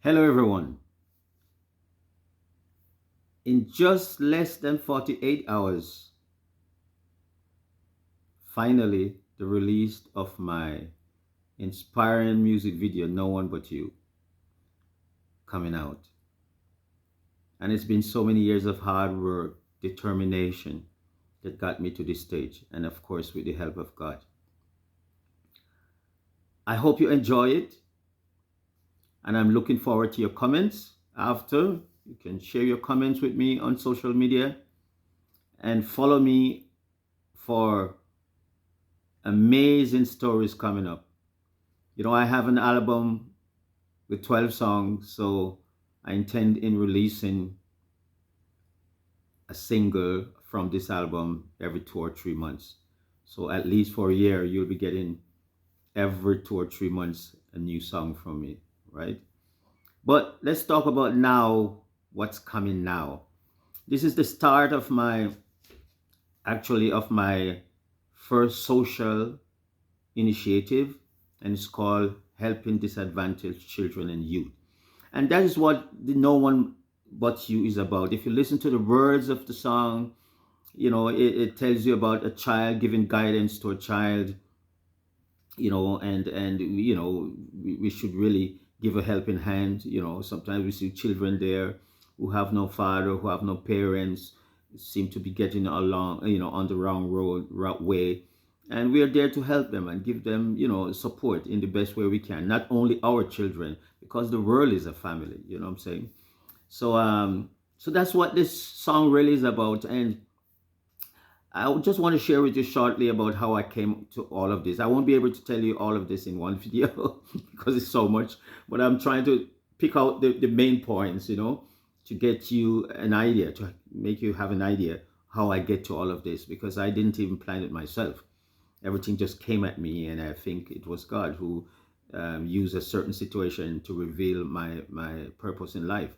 Hello, everyone. In just less than 48 hours, finally, the release of my inspiring music video, No One But You, coming out. And it's been so many years of hard work, determination that got me to this stage. And of course, with the help of God. I hope you enjoy it. And I'm looking forward to your comments after. You can share your comments with me on social media and follow me for amazing stories coming up. I have an album with 12 songs, so I intend in releasing a single from this album every 2 or 3 months. So at least for a year, you'll be getting every 2 or 3 months a new song from me, right? But let's talk about now what's coming now. This is the start of my first social initiative, and it's called Helping Disadvantaged Children and Youth. And that is what the No One But You is about. If you listen to the words of the song, it tells you about a child giving guidance to a child, and we should really give a helping hand. Sometimes we see children there who have no father, who have no parents, seem to be getting along, on the wrong road, right way. And we are there to help them and give them, support in the best way we can. Not only our children, because the world is a family, you know what I'm saying? So that's what this song really is about. And I just want to share with you shortly about how I came to all of this. I won't be able to tell you all of this in one video because it's so much, but I'm trying to pick out the main points, to get you an idea, to make you have an idea how I get to all of this, because I didn't even plan it myself. Everything just came at me, and I think it was God who used a certain situation to reveal my purpose in life.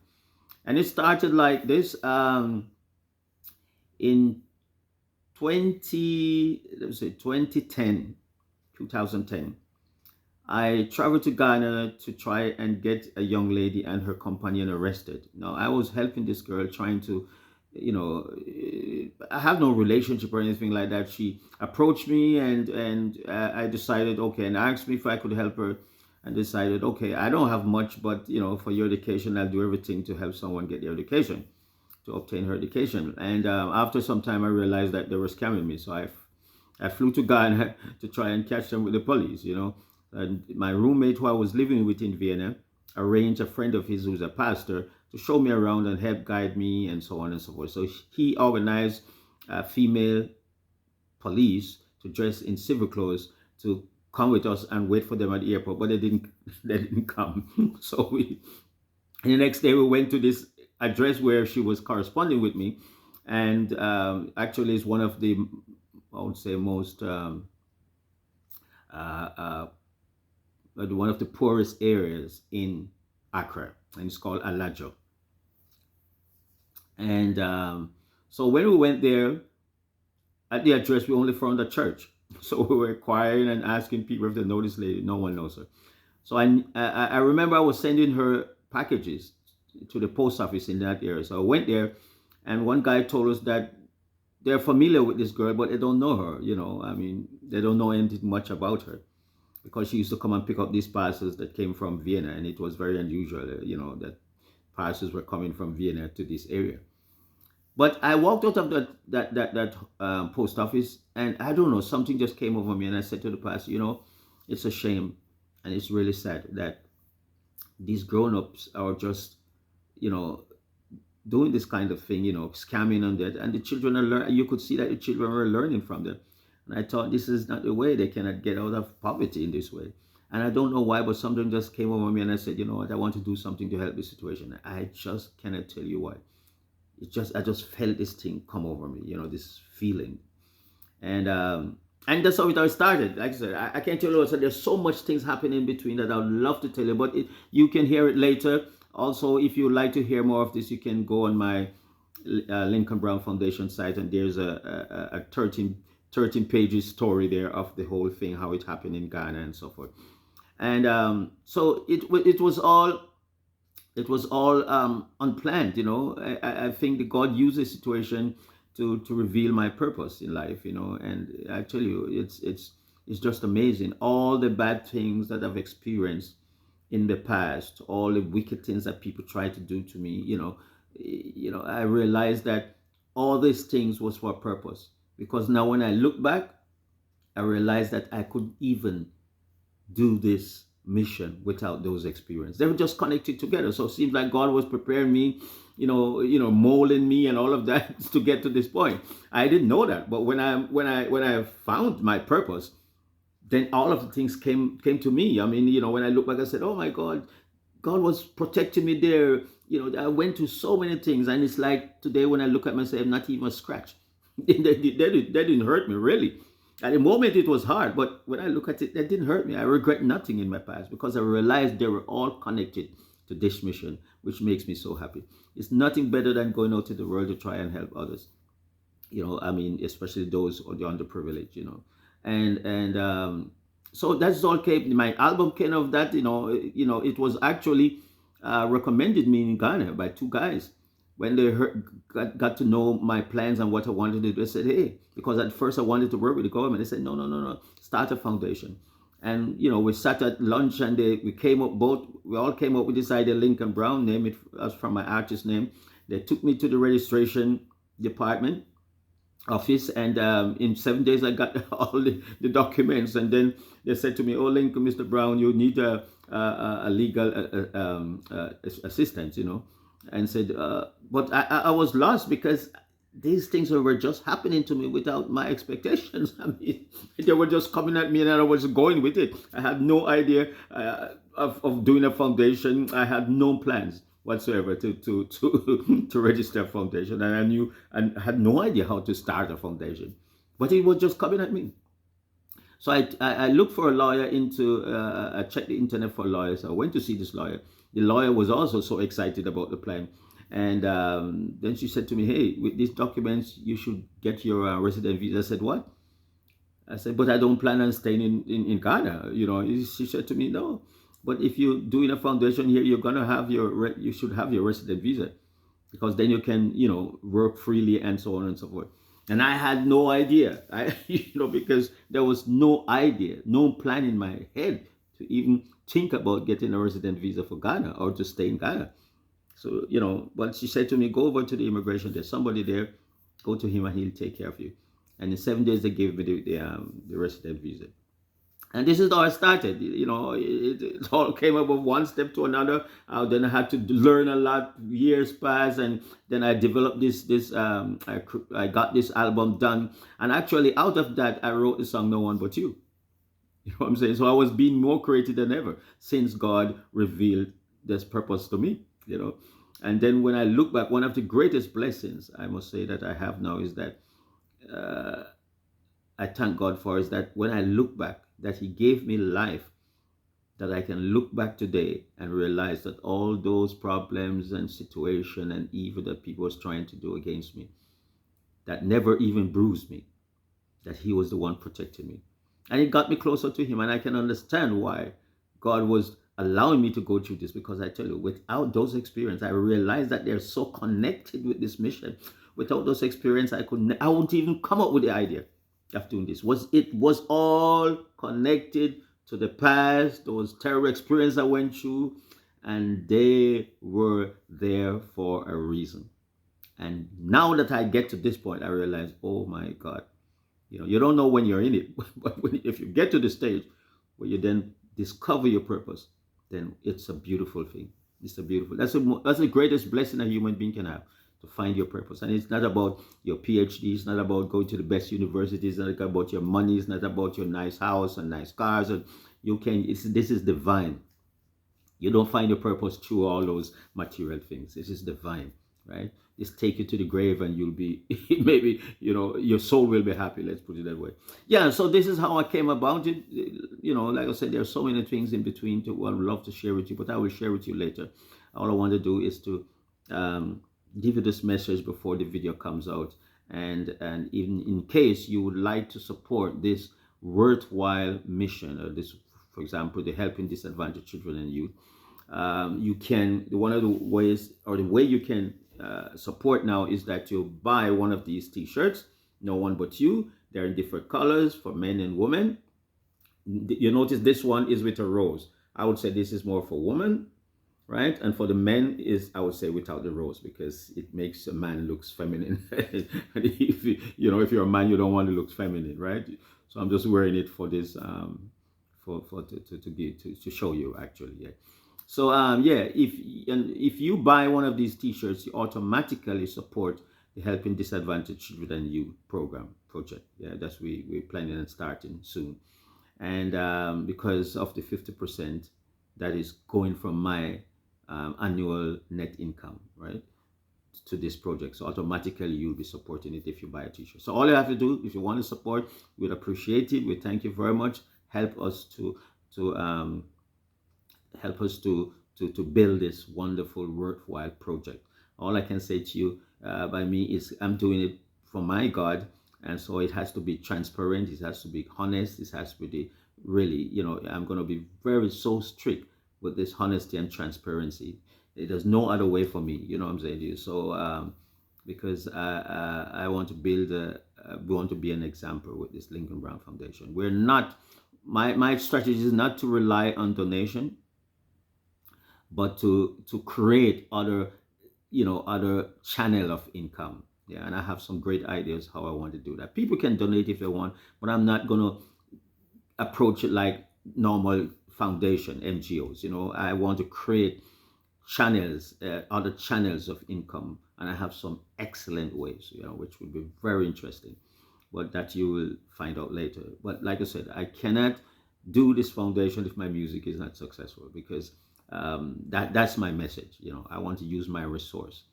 And it started like this in 2010, 2010. I traveled to Ghana to try and get a young lady and her companion arrested. Now, I was helping this girl trying to, I have no relationship or anything like that. She approached me, and I decided, okay, and asked me if I could help her, and decided, okay, I don't have much, but for your education, I'll do everything to help someone get their education, to obtain her education. And after some time, I realized that they were scamming me. So I flew to Ghana to try and catch them with the police. And my roommate, who I was living with in Vienna, arranged a friend of his who's a pastor to show me around and help guide me and so on and so forth. So he organized female police to dress in civil clothes to come with us and wait for them at the airport, but they didn't. They didn't come. And the next day we went to this address where she was corresponding with me, and actually is one of the, I would say, most uh, uh, one of the poorest areas in Accra, and it's called Alajo. And so when we went there, at the address, we only found a church. So we were inquiring and asking people if they know this lady. No one knows her. So I remember I was sending her packages to the post office in that area. So I went there, and one guy told us that they're familiar with this girl, but they don't know her. I mean, they don't know anything much about her, because she used to come and pick up these parcels that came from Vienna, and it was very unusual, that parcels were coming from Vienna to this area. But I walked out of that post office, and I don't know, something just came over me, and I said to the pastor, it's a shame, and it's really sad that these grown-ups are just, you know, doing this kind of thing, scamming on that, and the children are learning. You could see that the children were learning from them, and I thought this is not the way. They cannot get out of poverty in this way, and I don't know why, but something just came over me, and I said, you know what, I want to do something to help the situation. I just cannot tell you why. I just felt this thing come over me, this feeling, and that's how it all started. Like I said, I can't tell you. So there's so much things happening in between that I would love to tell you, but you can hear it later. Also, if you would like to hear more of this, you can go on my Lincoln Brown Foundation site, and there's a 13 pages story there of the whole thing, how it happened in Ghana and so forth. And so it was all it was all unplanned. I think that God used the situation to reveal my purpose in life. And I tell you, it's just amazing, all the bad things that I've experienced in the past, all the wicked things that people try to do to me. I realized that all these things was for a purpose, because now when I look back, I realized that I could even do this mission without those experiences. They were just connected together. So it seems like God was preparing me, molding me and all of that to get to this point. I didn't know that, but when I found my purpose, then all of the things came to me. I mean, when I look back, I said, "Oh my God, God was protecting me there." I went through so many things, and it's like today when I look at myself, not even a scratch. They didn't hurt me really. At the moment, it was hard, but when I look at it, that didn't hurt me. I regret nothing in my past because I realized they were all connected to this mission, which makes me so happy. It's nothing better than going out to the world to try and help others. I mean, especially those or the underprivileged. And so that's all came. My album came of that. It was actually recommended me in Ghana by two guys. When they got to know my plans and what I wanted to do, they said, "Hey," because at first I wanted to work with the government. They said, "No, no, no, no, start a foundation." And we sat at lunch, and we all came up with this idea. Lincoln Brown, name it as from my artist name. They took me to the registration department office, and in 7 days I got all the documents. And then they said to me, "Oh, Lincoln, Mr. Brown, you need a legal assistant," and said, but I was lost because these things were just happening to me without my expectations. I mean, they were just coming at me, and I was going with it. I had no idea of doing a foundation. I had no plans whatsoever to register a foundation, and I knew and had no idea how to start a foundation, but it was just coming at me. So I looked for a lawyer I checked the internet for lawyers. I went to see this lawyer. The lawyer was also so excited about the plan. And then she said to me, "Hey, with these documents, you should get your resident visa." I said, "What?" I said, "But I don't plan on staying in Ghana." She said to me, "No, but if you're doing a foundation here, you're going to have you should have your resident visa, because then you can, work freely and so on and so forth." And I had no idea, because there was no idea, no plan in my head to even think about getting a resident visa for Ghana or to stay in Ghana. So, but she said to me, "Go over to the immigration. There's somebody there. Go to him and he'll take care of you." And in 7 days, they gave me the resident visa. And this is how I started. It all came up of one step to another. Then I had to learn a lot. Years passed, and then I developed this. I got this album done, and actually, out of that, I wrote the song "No One But You." You know what I'm saying? So I was being more creative than ever since God revealed this purpose to me. And then when I look back, one of the greatest blessings I must say that I have now is that uh, I thank God for is that when I look back, that He gave me life, that I can look back today and realize that all those problems and situation and evil that people was trying to do against me, that never even bruised me, that He was the one protecting me. And it got me closer to Him. And I can understand why God was allowing me to go through this, because I tell you, without those experiences, I realized that they're so connected with this mission. Without those experiences, I wouldn't even come up with the idea of doing this. It was all connected to the past, those terrible experiences I went through, and they were there for a reason. And now that I get to this point, I realize, oh my God, you don't know when you're in it, but if you get to the stage where you then discover your purpose, then it's a beautiful thing. That's the greatest blessing a human being can have, to find your purpose. And it's not about your PhD. It's not about going to the best universities. It's not about your money. It's not about your nice house and nice cars. And this is divine. You don't find your purpose through all those material things. This is divine, right? Just take you to the grave and you'll be, maybe, your soul will be happy. Let's put it that way. Yeah, so this is how I came about it. Like I said, there are so many things in between I would love to share with you, but I will share with you later. All I want to do is to give you this message before the video comes out. And even in case you would like to support this worthwhile mission, or this, for example, the helping disadvantaged children and youth, You can, one of the ways, or the way you can support now, is that you buy one of these t-shirts, No One But You. They're in different colors for men and women. You notice this one is with a rose. I would say this is more for women, right? And for the men is, I would say, without the rose, because it makes a man looks feminine. If if you're a man, you don't want to look feminine, right? So I'm just wearing it for this, for to show you, actually. Yeah. So yeah, if you buy one of these t-shirts, you automatically support the Helping Disadvantaged Children and Youth project. Yeah, that's we're planning on starting soon. And because of the 50% that is going from my annual net income, right, to this project. So automatically you'll be supporting it if you buy a t-shirt. So all you have to do, if you want to support, we'd appreciate it. We thank you very much. Help us to help us to build this wonderful, worthwhile project. All I can say to you, by me, is I'm doing it for my God, and so it has to be transparent. It has to be honest. It has to be really, I'm going to be very so strict with this honesty and transparency. There's no other way for me. You know what I'm saying to you? So because I want to build we want to be an example with this Lincoln Brown Foundation. We're not, my strategy is not to rely on donation, but to create other other channel of income. Yeah, and I have some great ideas how I want to do that. People can donate if they want, but I'm not gonna approach it like normal foundation NGOs. I want to create channels, other channels of income, and I have some excellent ways, which will be very interesting, but that you will find out later. But like I said, I cannot do this foundation if my music is not successful, because that's my message. I want to use my resource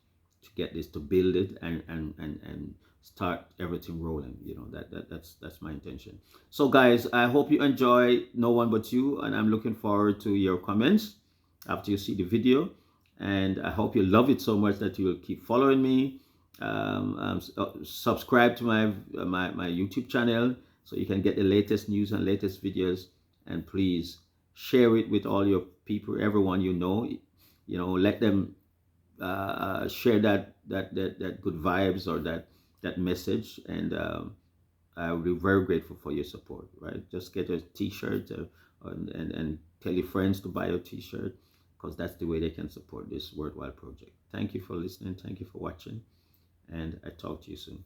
to get this, to build it, and start everything rolling. That's my intention. So guys, I hope you enjoy No One But You, and I'm looking forward to your comments after you see the video, and I hope you love it so much that you will keep following me. Subscribe to my YouTube channel so you can get the latest news and latest videos, and please share it with all your people, everyone let them share that good vibes, or that message, and I will be very grateful for your support. Right, just get a t-shirt, and tell your friends to buy a t-shirt, because that's the way they can support this worthwhile project. Thank you for listening. Thank you for watching, and I talk to you soon.